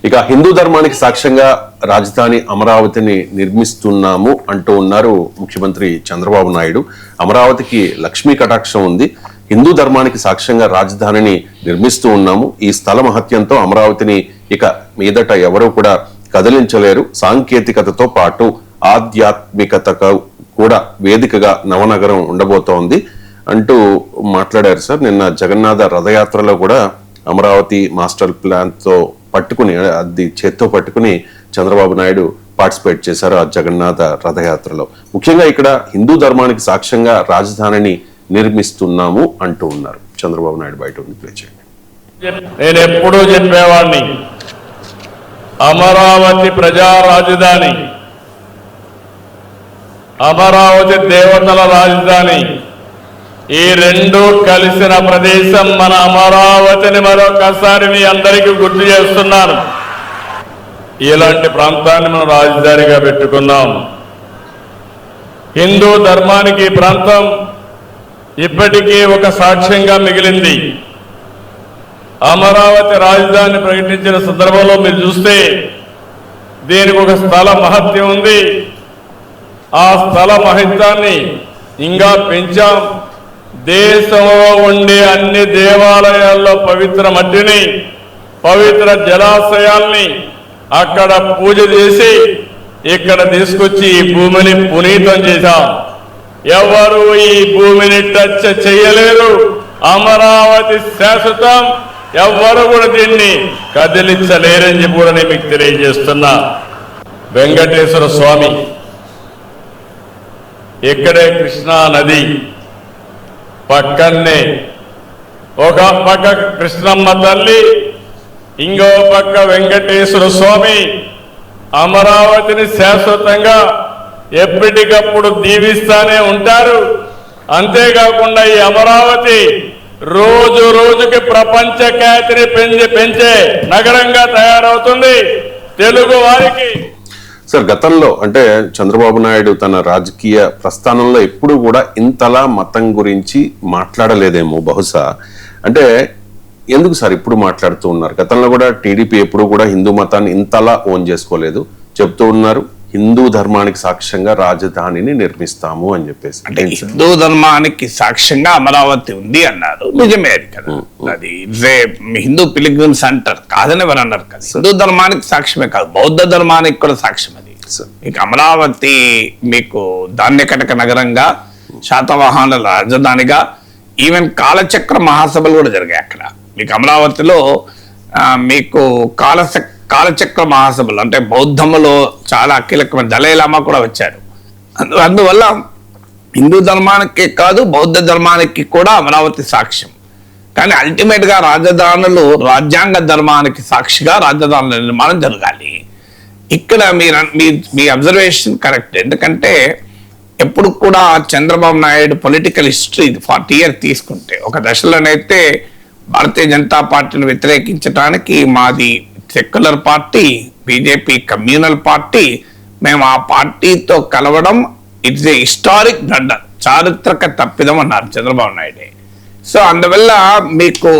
ఇక హిందూ ధర్మానికి సాక్ష్యంగా రాజధాని అమరావతిని నిర్మిస్తున్నాము అంటూ ఉన్నారు ముఖ్యమంత్రి చంద్రబాబు నాయుడు. అమరావతికి లక్ష్మీ కటాక్షం ఉంది, హిందూ ధర్మానికి సాక్ష్యంగా రాజధానిని నిర్మిస్తూ ఉన్నాము. ఈ స్థల మహత్యంతో అమరావతిని ఇక మీదట ఎవరూ కూడా కదిలించలేరు. సాంకేతికతతో పాటు ఆధ్యాత్మికతకు కూడా వేదికగా నవనగరం ఉండబోతోంది అంటూ మాట్లాడారు సార్. నిన్న జగన్నాథ రథయాత్రలో కూడా అమరావతి మాస్టర్ ప్లాన్ తో పట్టుకుని అది చేత్తో పట్టుకుని చంద్రబాబు నాయుడు పార్టిసిపేట్ చేశారు ఆ జగన్నాథ రథయాత్రలో. ముఖ్యంగా ఇక్కడ హిందూ ధర్మానికి సాక్ష్యంగా రాజధానిని నిర్మిస్తున్నాము అంటూ ఉన్నారు. చంద్రబాబు నాయుడు బయట ప్లే చేయండి. నేను ఎప్పుడూ చెప్పేవాడిని, అమరావతి ప్రజా రాజధాని, అమరావతి దేవతల రాజధాని, ఈ రెండు కలిసిన ప్రదేశం మన అమరావతిని మరొకసారి మీ అందరికీ గుర్తు చేస్తున్నాను. ఇలాంటి ప్రాంతాన్ని మనం రాజధానిగా పెట్టుకున్నాం. హిందూ ధర్మానికి ఈ ప్రాంతం ఇప్పటికీ ఒక సాక్ష్యంగా మిగిలింది. అమరావతి రాజధాని ప్రకటించిన సందర్భంలో మీరు చూస్తే దీనికి ఒక స్థల మహత్యం ఉంది. ఆ స్థల మహత్యాన్ని ఇంకా పెంచాం. దేశంలో ఉండే అన్ని దేవాలయాల్లో పవిత్ర మట్టిని, పవిత్ర జలాశయాల్ని అక్కడ పూజ చేసి ఇక్కడ తీసుకొచ్చి ఈ భూమిని పునీతం చేశాం. ఎవరు ఈ భూమిని టచ్ చేయలేరు. అమరావతి శాశ్వతం, ఎవ్వరు కూడా దీన్ని కదిలించలేరని చెప్పి కూడా నేను మీకు తెలియజేస్తున్నా. వెంకటేశ్వర స్వామి, ఇక్కడే కృష్ణా నది, పక్కనే ఒక పక్క కృష్ణమ్మ తల్లి, ఇంకో పక్క వెంకటేశ్వర స్వామి అమరావతిని శాశ్వతంగా ఎప్పటికప్పుడు దీవిస్తానే ఉంటారు. అంతేకాకుండా ఈ అమరావతి రోజు రోజుకి ప్రపంచ ఖ్యాతిని పెంచే నగరంగా తయారవుతుంది తెలుగు వారికి. సార్, గతంలో అంటే చంద్రబాబు నాయుడు తన రాజకీయ ప్రస్థానంలో ఎప్పుడు కూడా ఇంతలా మతం గురించి మాట్లాడలేదేమో బహుశా. అంటే ఎందుకు సార్ ఇప్పుడు మాట్లాడుతూ ఉన్నారు? గతంలో కూడా టీడీపీ ఎప్పుడు కూడా హిందూ మతాన్ని ఇంతలా ఓన్ చేసుకోలేదు. చెప్తూ ఉన్నారు హిందూ ధర్మానికి సాక్ష్యంగా రాజధానిని నిర్మిస్తాము అని చెప్పేసి. అంటే హిందూ ధర్మానికి సాక్ష్యంగా అమరావతి ఉంది అన్నారు, నిజమే అది కదా. అది హిందూ పిలిగ్రిమ్ సెంటర్ కాదని ఎవరు అన్నారు కదా. హిందూ ధర్మానికి సాక్ష్యమే కాదు, బౌద్ధ ధర్మానికి కూడా సాక్ష్యం అది. మీకు అమరావతి మీకు ధాన్యకటక నగరంగా, శాతవాహనుల రాజధానిగా, ఈవెన్ కాలచక్ర మహాసభలు కూడా జరిగాయి అక్కడ. మీకు అమరావతిలో మీకు కాలచక్ర మహాసభలు అంటే బౌద్ధములో చాలా కీలకమైన దలైలామా కూడా వచ్చారు. అందువల్ల హిందూ ధర్మానికి కాదు బౌద్ధ ధర్మానికి కూడా అమరావతి సాక్ష్యం. కానీ అల్టిమేట్ గా రాజధానులు రాజ్యాంగ ధర్మానికి సాక్షిగా రాజధానుల నిర్మాణం జరగాలి. ఇక్కడ మీ అబ్జర్వేషన్ కరెక్ట్. ఎందుకంటే ఎప్పుడు కూడా Chandrababu Naidu political history 40 years తీసుకుంటే, ఒక దశలోనైతే భారతీయ జనతా పార్టీని వ్యతిరేకించడానికి మాది secular party, BJP communal party, మేము ఆ పార్టీతో కలవడం ఇట్స్ ఏ హిస్టారిక్ బ్లండర్, చారిత్రక తప్పిదం అన్నారు చంద్రబాబు నాయుడే. సో అందువల్ల మీకు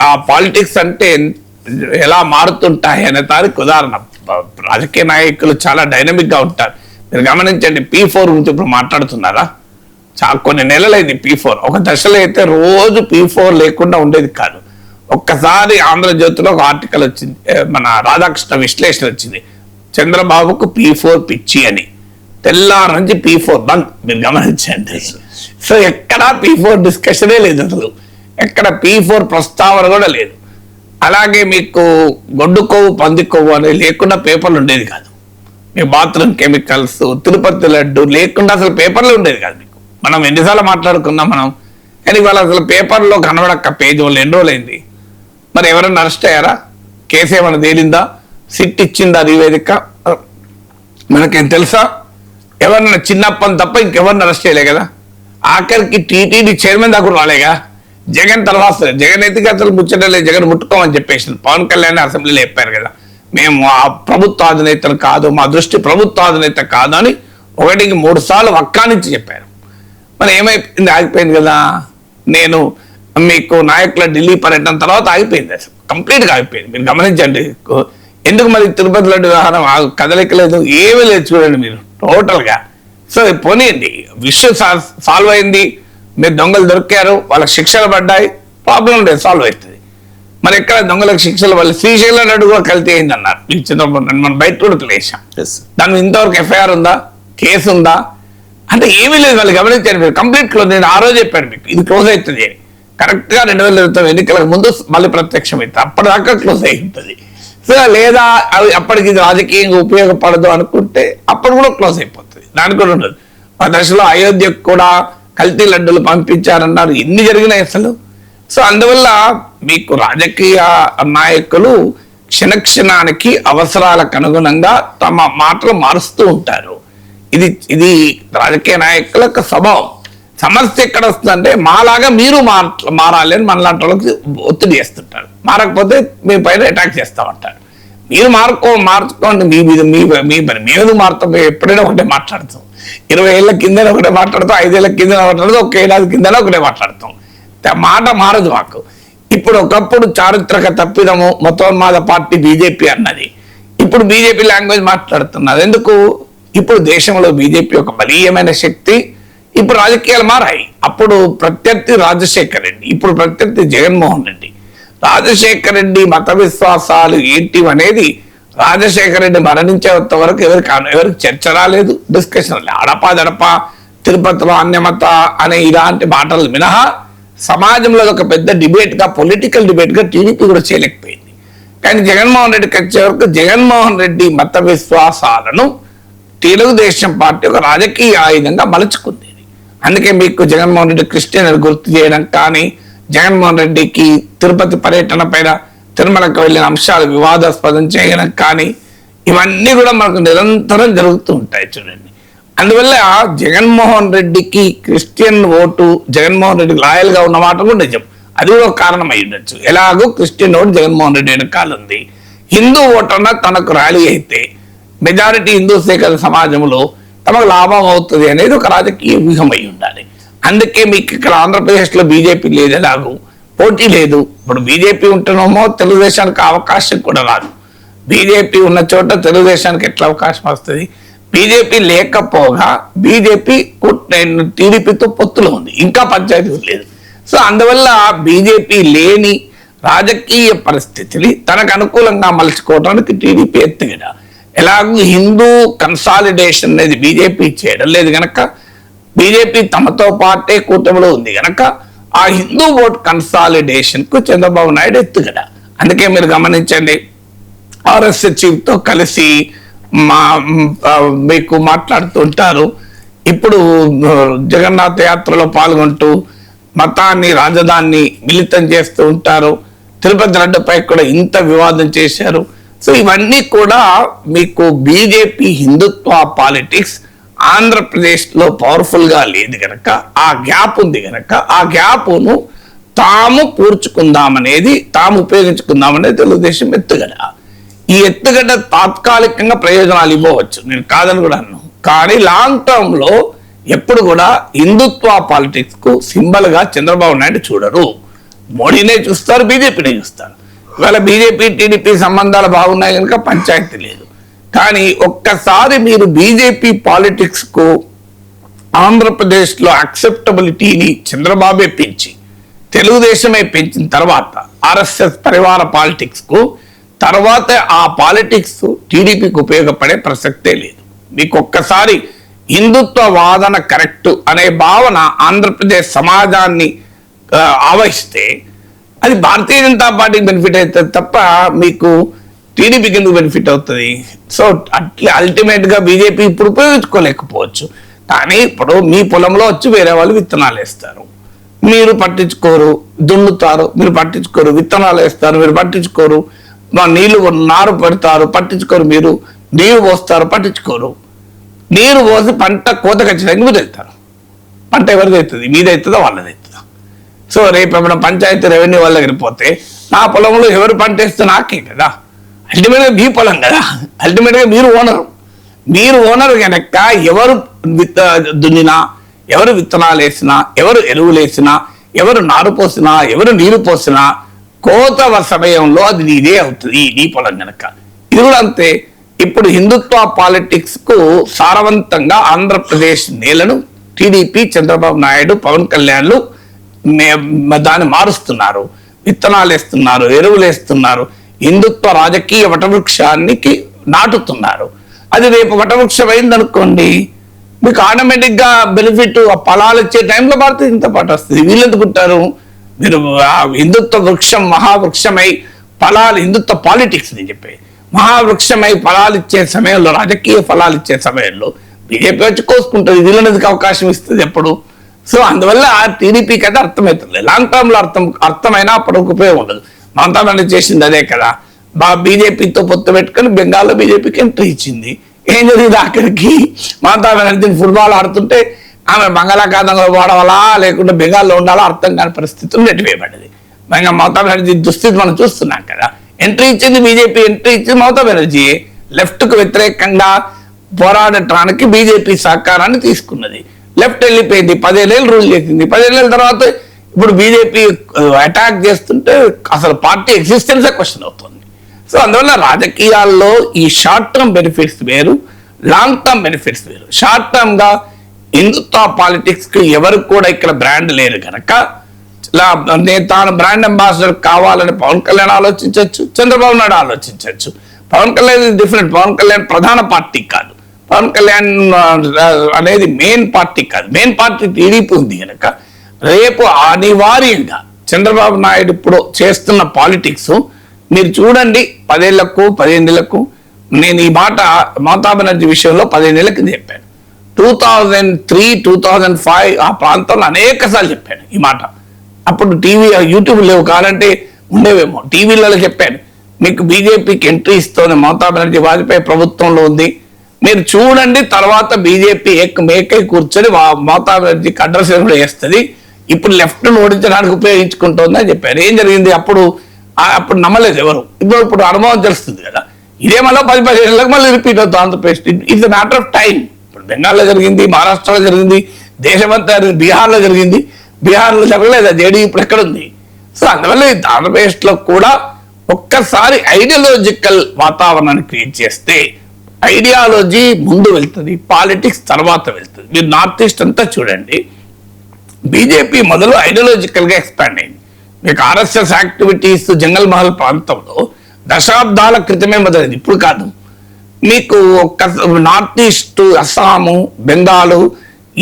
ఆ పాలిటిక్స్ అంటే ఎలా మారుతుంటాయి అనే దానికి ఉదాహరణ. రాజకీయ నాయకులు చాలా డైనమిక్ గా ఉంటారు. మీరు గమనించండి, P4 గురించి ఇప్పుడు మాట్లాడుతున్నారా? కొన్ని నెలలైంది P4. ఒక దశలో అయితే రోజు P4 లేకుండా ఉండేది కాదు. ఒక్కసారి ఆంధ్రజ్యోతిలో ఒక ఆర్టికల్ వచ్చింది, మన రాధాకృష్ణ విశ్లేషణ వచ్చింది, చంద్రబాబుకు P4 పిచ్చి అని. తెల్లారి నుంచి P4 బంద్. మీరు గమనించండి. సో ఎక్కడ P4 డిస్కషనే లేదు, అసలు ఎక్కడ P4 ప్రస్తావన కూడా లేదు. అలాగే మీకు గొడ్డు కొవ్వు పంది కొవ్వు అనేది లేకుండా పేపర్లు ఉండేది కాదు. మీకు బాత్రూమ్ కెమికల్స్, తిరుపతి లడ్డు లేకుండా అసలు పేపర్లు ఉండేది కాదు. మీకు మనం ఎన్నిసార్లు మాట్లాడుకున్నాం మనం, కానీ వాళ్ళు అసలు పేపర్లో కనబడక్క పేజీ వాళ్ళు ఎన్ని రోజులైంది. మరి ఎవరైనా అరెస్ట్ అయ్యారా? కేసు ఏమైనా తేలిందా? సిట్ ఇచ్చిందా నివేదిక? మనకేం తెలుసా? ఎవరన్నా చిన్నప్పని తప్ప ఇంకెవరిని అరెస్ట్ చేయలే కదా. ఆఖరికి టీటీడీ చైర్మన్ దాకా రాలేగా. జగన్ తర్వాత జగన్ అయితే అసలు ముచ్చటలే, జగన్ ముట్టుకోమని చెప్పేసి పవన్ కళ్యాణ్ అసెంబ్లీలో చెప్పారు కదా, మేము ఆ ప్రభుత్వ అధినేతలు కాదు, మా దృష్టి ప్రభుత్వ అధినేత కాదు అని 1కి 3 సార్లు వక్కానించి చెప్పారు. మరి ఏమైపోయింది? ఆగిపోయింది కదా. నేను మీకు నాయకుల ఢిల్లీ పర్యటన తర్వాత ఆగిపోయింది, అసలు కంప్లీట్గా ఆగిపోయింది. మీరు గమనించండి ఎందుకు మరి తిరుపతి లడ్డు వ్యవహారం కదలిక లేదు, ఏమీ లేదు చూడండి మీరు టోటల్గా. సో పోనీయండి, విషయం సాల్వ్ అయింది, మీరు దొంగలు దొరికారు, వాళ్ళకి శిక్షలు పడ్డాయి, ప్రాబ్లం లేదు, సాల్వ్ అవుతుంది. మరి ఎక్కడ దొంగలకు శిక్షలు వాళ్ళు శ్రీశైలం లడ్డు కూడా కల్తీ అయింది అన్నారు ఈ చంద్రబాబు, మనం బయట కూడా తెలిసాం. దాని మీద ఇంతవరకు ఎఫ్ఐఆర్ ఉందా, కేసు ఉందా అంటే ఏమీ లేదు. వాళ్ళు గమనించారు మీరు కంప్లీట్ క్లోజ్. నేను ఆ రోజు చెప్పాను మీకు ఇది క్లోజ్ అవుతుంది అని, కరెక్ట్గా 2020 ఎన్నికలకు ముందు మళ్ళీ ప్రత్యక్షం అవుతుంది, అప్పటిదాకా క్లోజ్ అయి ఉంటుంది. సో లేదా అవి అప్పటికి ఇది రాజకీయంగా ఉపయోగపడదు అనుకుంటే అప్పుడు కూడా క్లోజ్ అయిపోతుంది, దానికి కూడా ఉండదు. ఆ దశలో అయోధ్యకు కూడా కల్తీ లడ్డూలు పంపించారన్నారు, ఎన్ని జరిగినాయి అసలు. సో అందువల్ల మీకు రాజకీయ నాయకులు క్షణక్షణానికి అవసరాలకు అనుగుణంగా తమ మాటలు మారుస్తూ ఉంటారు. ఇది రాజకీయ నాయకుల యొక్క స్వభావం. సమస్య ఎక్కడ వస్తుందంటే మాలాగా మీరు మారాలి అని మనలాంటి వాళ్ళకి ఒత్తిడి చేస్తుంటారు, మారకపోతే మీ పైన అటాక్ చేస్తామంటారు. మీరు మార్చుకోండి, మీ పని మేము మారుతాం. ఎప్పుడైనా ఒకటే మాట్లాడతాం, 20 ఏళ్ళ కింద ఒకటే మాట్లాడతాం, 5 ఏళ్ళ కింద మాట్లాడతాం, 1 ఏడాది కింద ఒకటే మాట్లాడతాం. మాట మారదు మాకు. ఇప్పుడు ఒకప్పుడు చారిత్రక తప్పిదము మతోన్మాద పార్టీ బీజేపీ అన్నది, ఇప్పుడు బీజేపీ లాంగ్వేజ్ మాట్లాడుతున్నది. ఎందుకు? ఇప్పుడు దేశంలో బీజేపీ ఒక బలీయమైన శక్తి. ఇప్పుడు రాజకీయాలు మారాయి. అప్పుడు ప్రత్యర్థి రాజశేఖర్ రెడ్డి, ఇప్పుడు ప్రత్యర్థి జగన్మోహన్ రెడ్డి. రాజశేఖర్ రెడ్డి మత విశ్వాసాలు ఏంటి అనేది రాజశేఖర్ రెడ్డి మరణించేంత వరకు ఎవరికి చర్చ రాలేదు, డిస్కషన్ లేదు. అడపా తిరుపతిలో అన్యమత అనే ఇలాంటి మాటలు మినహా సమాజంలో ఒక పెద్ద డిబేట్గా, పొలిటికల్ డిబేట్గా టీడీపీ కూడా చేయలేకపోయింది. కానీ జగన్మోహన్ రెడ్డికి వచ్చే వరకు జగన్మోహన్ రెడ్డి మత విశ్వాసాలను తెలుగుదేశం పార్టీ ఒక రాజకీయ ఆయుధంగా మలుచుకుంది. అందుకే మీకు జగన్మోహన్ రెడ్డి క్రిస్టియన్ గుర్తు చేయడం కానీ, జగన్మోహన్ రెడ్డికి తిరుపతి పర్యటన పైన తిరుమలకు వెళ్ళిన అంశాలు వివాదాస్పదం చేయడం కానీ, ఇవన్నీ కూడా మనకు నిరంతరం జరుగుతూ ఉంటాయి చూడండి. అందువల్ల జగన్మోహన్ రెడ్డికి క్రిస్టియన్ ఓటు జగన్మోహన్ రెడ్డికి లాయల్గా ఉన్న మాట కూడా నిజం, అది కూడా ఒక కారణం అయి ఉండొచ్చు. ఎలాగో క్రిస్టియన్ ఓటు జగన్మోహన్ రెడ్డి వెనకాల ఉంది. హిందూ ఓటు అన్న తనకు ర్యాలీ అయితే మెజారిటీ హిందూసే కదా సమాజంలో, తమకు లాభం అవుతుంది అనేది ఒక రాజకీయ వ్యూహం అయి ఉండాలి. అందుకే మీకు ఇక్కడ ఆంధ్రప్రదేశ్లో బీజేపీ లేదు, ఎలాగూ పోటీ లేదు. ఇప్పుడు బీజేపీ ఉంటున్నామో తెలుగుదేశానికి అవకాశం కూడా రాదు. బీజేపీ ఉన్న చోట తెలుగుదేశానికి ఎట్లా అవకాశం వస్తుంది? బీజేపీ లేకపోగా బీజేపీ టీడీపీతో పొత్తులో ఉంది, ఇంకా పంచాయతీ లేదు. సో అందువల్ల బీజేపీ లేని రాజకీయ పరిస్థితిని తనకు అనుకూలంగా మలుచుకోవడానికి టీడీపీ ఎత్తుగడ. ఎలాగూ హిందూ కన్సాలిడేషన్ అనేది బీజేపీ చేయడం లేదు గనక, బీజేపీ తమతో పాటే కూటమిలో ఉంది గనక ఆ హిందూ ఓట్ కన్సాలిడేషన్ కు చంద్రబాబు నాయుడు ఎత్తుగడ. అందుకే మీరు గమనించండి, ఆర్ఎస్ఎస్ చీఫ్ తో కలిసి మీకు మాట్లాడుతుంటారు. ఇప్పుడు జగన్నాథ యాత్రలో పాల్గొంటూ మతాన్ని రాజధానిని మిళితం చేస్తూ ఉంటారు. తిరుపతి లడ్డుపై కూడా ఇంత వివాదం చేశారు. సో ఇవన్నీ కూడా మీకు బీజేపీ హిందుత్వ పాలిటిక్స్ ఆంధ్రప్రదేశ్లో పవర్ఫుల్గా లేదు గనక, ఆ గ్యాప్ ఉంది గనక ఆ గ్యాప్ను తాము పూడ్చుకుందామనేది, తాము ఉపయోగించుకుందామనేది తెలుగుదేశం ఎత్తుగడ. ఈ ఎత్తుగడ్డ తాత్కాలికంగా ప్రయోజనాలు ఇవ్వవచ్చు, నేను కాదని కూడా అన్నాను. కానీ లాంగ్ టర్మ్ లో ఎప్పుడు కూడా హిందుత్వ పాలిటిక్స్ కు సింబల్ గా చంద్రబాబు నాయుడు చూడరు. మోడీనే చూస్తారు, బీజేపీనే చూస్తారు. ఇవాళ బీజేపీ టీడీపీ సంబంధాలు బాగున్నాయి కనుక పంచాయతీ లేదు. కానీ ఒక్కసారి మీరు బీజేపీ పాలిటిక్స్ కు ఆంధ్రప్రదేశ్ లో అక్సెప్టబిలిటీని చంద్రబాబే పెంచి, తెలుగుదేశమే పెంచిన తర్వాత ఆర్ఎస్ఎస్ పరివార పాలిటిక్స్ కు తర్వాత ఆ పాలిటిక్స్ టీడీపీకి ఉపయోగపడే ప్రసక్తే లేదు. మీకు ఒక్కసారి హిందుత్వ వాదన కరెక్ట్ అనే భావన ఆంధ్రప్రదేశ్ సమాజాన్ని ఆవహిస్తే అది భారతీయ జనతా పార్టీకి బెనిఫిట్ అవుతుంది తప్ప మీకు టీడీపీకి ఎందుకు బెనిఫిట్ అవుతుంది? సో అట్లా అల్టిమేట్గా బీజేపీ ఇప్పుడు ఉపయోగించుకోలేకపోవచ్చు. కానీ ఇప్పుడు మీ పొలంలో వచ్చి వేరే వాళ్ళు విత్తనాలు వేస్తారు, మీరు పట్టించుకోరు, దున్నుతారు, మీరు పట్టించుకోరు, విత్తనాలు వేస్తారు, మీరు పట్టించుకోరు, నీళ్లు నారు పెడతారు, పట్టించుకోరు, మీరు నీరు పోస్తారు, పట్టించుకోరు. నీరు పోసి పంట కోతకు వచ్చినాక మీరు వెళ్తారు. పంట ఎవరిది అవుతుంది? మీది అవుతుందా వాళ్ళది అవుతుందా? సో రేపు ఏమైనా పంచాయతీ రెవెన్యూ వాళ్ళ దగ్గర పోతే నా పొలంలో ఎవరు పంట వేస్తే నాకే కదా, అల్టిమేట్గా మీ పొలం కదా, అల్టిమేట్గా మీరు ఓనర్ కనుక ఎవరు దున్నినా, ఎవరు విత్తనాలు వేసినా, ఎవరు ఎరువులు వేసినా, ఎవరు నారు పోసినా ఎవరు నీరు పోసినా కోత సమయంలో అది నీదే అవుతుంది నీ పొలం గనక. ఇది కూడా అంతే. ఇప్పుడు హిందుత్వ పాలిటిక్స్ కు సారవంతంగా ఆంధ్రప్రదేశ్ నేలను టీడీపీ, చంద్రబాబు నాయుడు, పవన్ కళ్యాణ్లు దాన్ని మారుస్తున్నారు. విత్తనాలు వేస్తున్నారు, ఎరువులు వేస్తున్నారు, హిందుత్వ రాజకీయ వటవృక్షానికి నాటుతున్నారు. అది రేపు వటవృక్షం అయిందనుకోండి, మీకు ఆటోమేటిక్ గా బెనిఫిట్ ఆ ఫలాలు ఇచ్చే టైంలో భారతీయ జనతా పార్టీ వస్తుంది. వీళ్ళు ఎందుకుంటారు? మీరు హిందుత్వ వృక్షం మహావృక్షమై ఫలాలు, హిందుత్వ పాలిటిక్స్ నేను చెప్పే మహావృక్షమై ఫలాలు ఇచ్చే సమయంలో, రాజకీయ ఫలాలు ఇచ్చే సమయంలో బీజేపీ వచ్చి కోసుకుంటుంది. వీళ్ళకి అవకాశం ఇస్తుంది ఎప్పుడు. సో అందువల్ల టీడీపీకి అయితే అర్థమవుతుంది. లాంగ్ టర్మ్ లో అర్థమైనా అప్పటికి ఉపయోగం ఉండదు. మమతా బెనర్జీ చేసింది అదే కదా. బీజేపీతో పొత్తు పెట్టుకుని బెంగాల్లో బీజేపీకి ఎంట్రీ ఇచ్చింది. ఏం జరిగింది? అక్కడికి మమతా బెనర్జీని ఫుట్బాల్ ఆడుతుంటే ఆమె బంగాళాఖాతంలో వాడవాలా లేకుంటే బెంగాల్లో ఉండాలా అర్థం కాని పరిస్థితులు నెట్టివేయబడ్డది. మమతా బెనర్జీ దుస్థితి మనం చూస్తున్నాం కదా. ఎంట్రీ ఇచ్చింది బీజేపీ, ఎంట్రీ ఇచ్చింది మమతా బెనర్జీ. లెఫ్ట్ కు వ్యతిరేకంగా పోరాడటానికి బీజేపీ సహకారాన్ని తీసుకున్నది. లెఫ్ట్ వెళ్ళిపోయింది, 10 ఏళ్ళు రూల్ చేసింది. 10 ఏళ్ళ తర్వాత ఇప్పుడు బీజేపీ అటాక్ చేస్తుంటే అసలు పార్టీ ఎగ్జిస్టెన్సే క్వశ్చన్ అవుతుంది. సో అందువల్ల రాజకీయాల్లో ఈ షార్ట్ టర్మ్ బెనిఫిట్స్ వేరు, లాంగ్ టర్మ్ బెనిఫిట్స్ వేరు. షార్ట్ టర్మ్ గా హిందుత్వ పాలిటిక్స్ కి ఎవరు కూడా ఇక్కడ బ్రాండ్ లేరు కనుక నేను తాను బ్రాండ్ అంబాసిడర్ కావాలని పవన్ కళ్యాణ్ ఆలోచించవచ్చు, చంద్రబాబు నాయుడు ఆలోచించవచ్చు. పవన్ కళ్యాణ్ డిఫరెంట్. పవన్ కళ్యాణ్ ప్రధాన పార్టీ కాదు, పవన్ కళ్యాణ్ అనేది మెయిన్ పార్టీ కాదు. మెయిన్ పార్టీ టీడీపీ ఉంది కనుక రేపు అనివార్యంగా చంద్రబాబు నాయుడు ఇప్పుడు చేస్తున్న పాలిటిక్స్ మీరు చూడండి. 10 ఏళ్లకు 15 ఏళ్లకు నేను ఈ మాట మమతా బెనర్జీ విషయంలో 15 ఏళ్ల కింద చెప్పాను. 2003, 2005 ఆ ప్రాంతంలో అనేక సార్లు చెప్పాను ఈ మాట. అప్పుడు టీవీ, యూట్యూబ్ లేవు, కావాలంటే ఉండేవేమో. టీవీలలో చెప్పాను, మీకు బీజేపీకి ఎంట్రీ ఇస్తోంది మమతా బెనర్జీ, వాజ్పేయి ప్రభుత్వంలో ఉంది, మీరు చూడండి. తర్వాత బీజేపీ మేకై కూర్చొని మమతా బెనర్జీకి అడ్రస్ కూడా వేస్తుంది. ఇప్పుడు లెఫ్ట్ ను ఓడించడానికి ఉపయోగించుకుంటోంది అని చెప్పారు. ఏం జరిగింది? అప్పుడు నమ్మలేదు ఎవరు. ఇప్పుడు అనుభవం తెలుస్తుంది కదా. ఇదే మళ్ళీ 10 ఏళ్ళకి మళ్ళీ రిపీట్ అవుతుంది Andhra Pradesh. It's matter of time. ఇప్పుడు బెంగాల్లో జరిగింది, మహారాష్ట్రలో జరిగింది, దేశమంతా జరిగింది, బీహార్లో జరిగింది. బీహార్లో జరగలేదు, జేడీ ఇప్పుడు ఎక్కడుంది? సో అందువల్ల ఆంధ్రప్రదేశ్ లో కూడా ఒక్కసారి ఐడియాలజికల్ వాతావరణాన్ని క్రియేట్ చేస్తే ఐడియాలజీ ముందు వెళ్తుంది, పాలిటిక్స్ తర్వాత వెళ్తుంది. మీరు నార్త్ ఈస్ట్ అంతా చూడండి, బీజేపీ మొదలు ఐడియాలజికల్ గా ఎక్స్పాండ్ అయింది. మీకు ఆర్ఎస్ఎస్ యాక్టివిటీస్ జంగల్ మహల్ ప్రాంతంలో దశాబ్దాల క్రితమే మొదలైంది, ఇప్పుడు కాదు. మీకు ఒక్క north east, Assam, Bengal,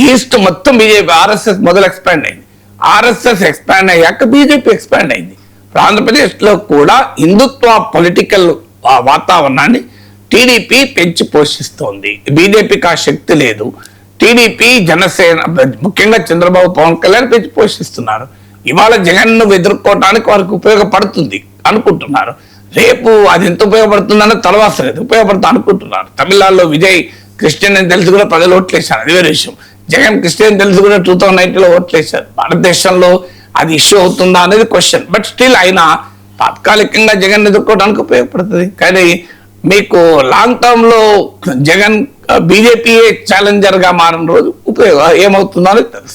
east మొత్తం బీజేపీ ఆర్ఎస్ఎస్ మొదలు ఎక్స్పాండ్ అయింది. ఆర్ఎస్ఎస్ ఎక్స్పాండ్ అయ్యాక బీజేపీ ఎక్స్పాండ్ అయింది. ఆంధ్రప్రదేశ్ లో కూడా హిందుత్వ పొలిటికల్ వాతావరణాన్ని టీడీపీ పెంచి పోషిస్తోంది. బీజేపీకి ఆ శక్తి లేదు. టీడీపీ, జనసేన, ముఖ్యంగా చంద్రబాబు, పవన్ కళ్యాణ్ పెంచి పోషిస్తున్నారు. ఇవాళ జగన్ ను ఎదుర్కోవటానికి వారికి ఉపయోగపడుతుంది అనుకుంటున్నారు. రేపు అది ఎంత ఉపయోగపడుతుందన్న తర్వాత లేదు, ఉపయోగపడుతుంది అనుకుంటున్నారు. తమిళనాడులో విజయ్ క్రిస్టియన్ అని తెలిసి కూడా ప్రజలు ఓట్లేశారు, అది వేరే విషయం. జగన్ క్రిస్టియన్ తెలిసి కూడా 2019లో ఓట్లేశారు. భారతదేశంలో అది ఇష్యూ అవుతుందా అనేది క్వశ్చన్. బట్ స్టిల్ అయినా తాత్కాలికంగా జగన్ ఎదుర్కోవడానికి ఉపయోగపడుతుంది. కానీ మీకు లాంగ్ టర్మ్ లో జగన్ బీజేపీ ఛాలెంజర్ గా మారిన రోజు ఉపయోగం ఏమవుతుందో అనేది తెలుస్తుంది.